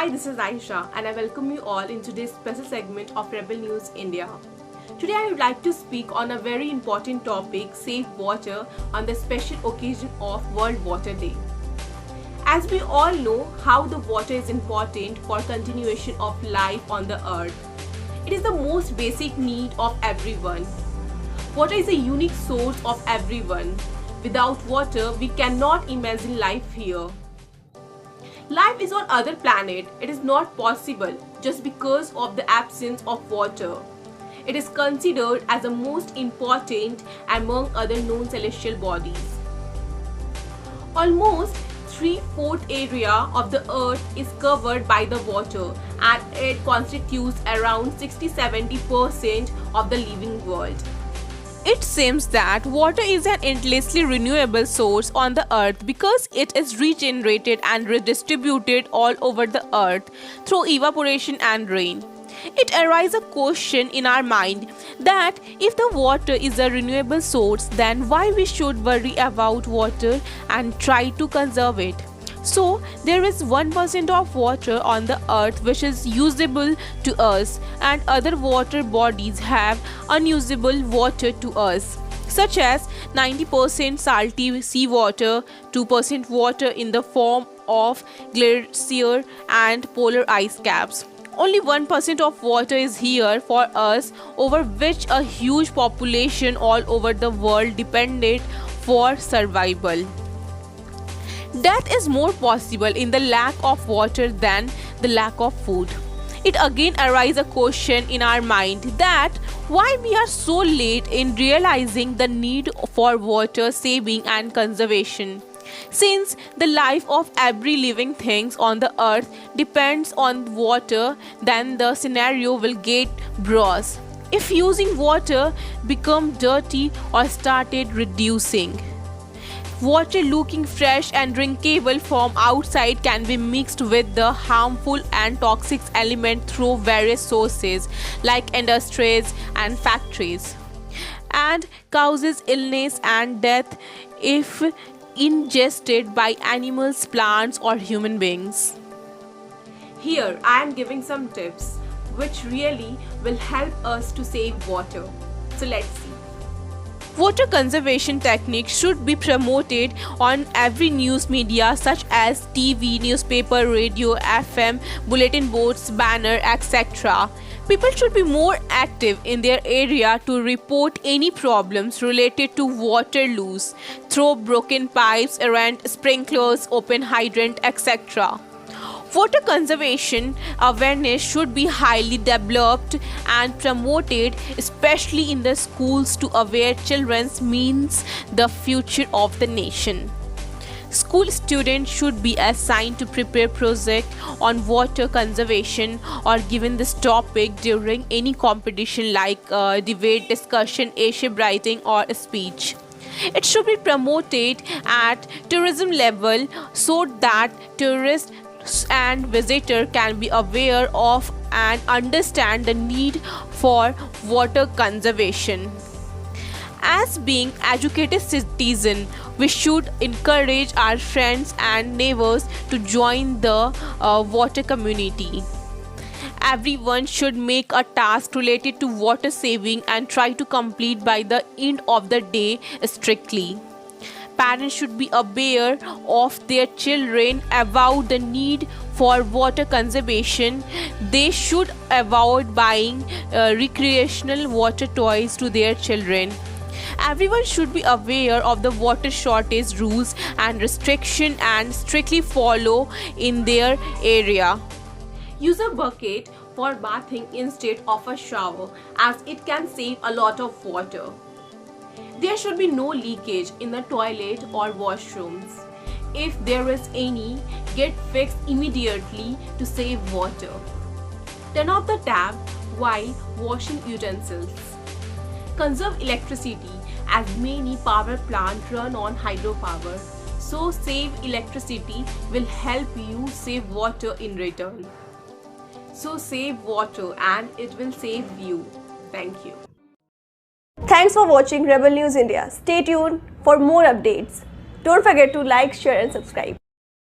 Hi, this is Aisha and I welcome you all in today's special segment of Rebel News India. Today I would like to speak on a very important topic, Save Water, on the special occasion of World Water Day. As we all know how the water is important for continuation of life on the earth. It is the most basic need of everyone. Water is a unique source of everyone. Without water, we cannot imagine life here. Life is on other planet. It is not possible just because of the absence of water. It is considered as the most important among other known celestial bodies. Almost 3/4 area of the earth is covered by the water and it constitutes around 60-70% of the living world. It seems that water is an endlessly renewable source on the earth because it is regenerated and redistributed all over the earth through evaporation and rain. It arises a question in our mind that if the water is a renewable source, then why we should worry about water and try to conserve it? So, there is 1% of water on the earth which is usable to us, and other water bodies have unusable water to us, such as 90% salty seawater, 2% water in the form of glacier and polar ice caps. Only 1% of water is here for us, over which a huge population all over the world depended for survival. Death is more possible in the lack of water than the lack of food. It again arises a question in our mind that why we are so late in realizing the need for water saving and conservation. Since the life of every living thing on the earth depends on water, then the scenario will get worse. If using water become dirty or started reducing. Water looking fresh and drinkable from outside can be mixed with the harmful and toxic element through various sources like industries and factories, and causes illness and death if ingested by animals, plants or human beings. Here I am giving some tips which really will help us to save water. So let's see. Water conservation techniques should be promoted on every news media such as TV, newspaper, radio, FM, bulletin boards, banner, etc. People should be more active in their area to report any problems related to water loss through broken pipes, errant sprinklers, open hydrant, etc. Water conservation awareness should be highly developed and promoted, especially in the schools, to aware children means the future of the nation. School students should be assigned to prepare project on water conservation or given this topic during any competition like debate, discussion, essay writing or speech. It should be promoted at tourism level so that tourists and visitors can be aware of and understand the need for water conservation. As being educated citizens, we should encourage our friends and neighbors to join the water community. Everyone should make a task related to water saving and try to complete by the end of the day strictly. Parents should be aware of their children about the need for water conservation. They should avoid buying recreational water toys to their children. Everyone should be aware of the water shortage rules and restriction and strictly follow in their area. Use a bucket for bathing instead of a shower as it can save a lot of water. There should be no leakage in the toilet or washrooms. If there is any, get fixed immediately to save water. Turn off the tap while washing utensils. Conserve electricity as many power plants run on hydropower. So save electricity will help you save water in return. So save water and it will save you. Thank you. Thanks for watching Rebel News India. Stay tuned for more updates. Don't forget to like, share and subscribe.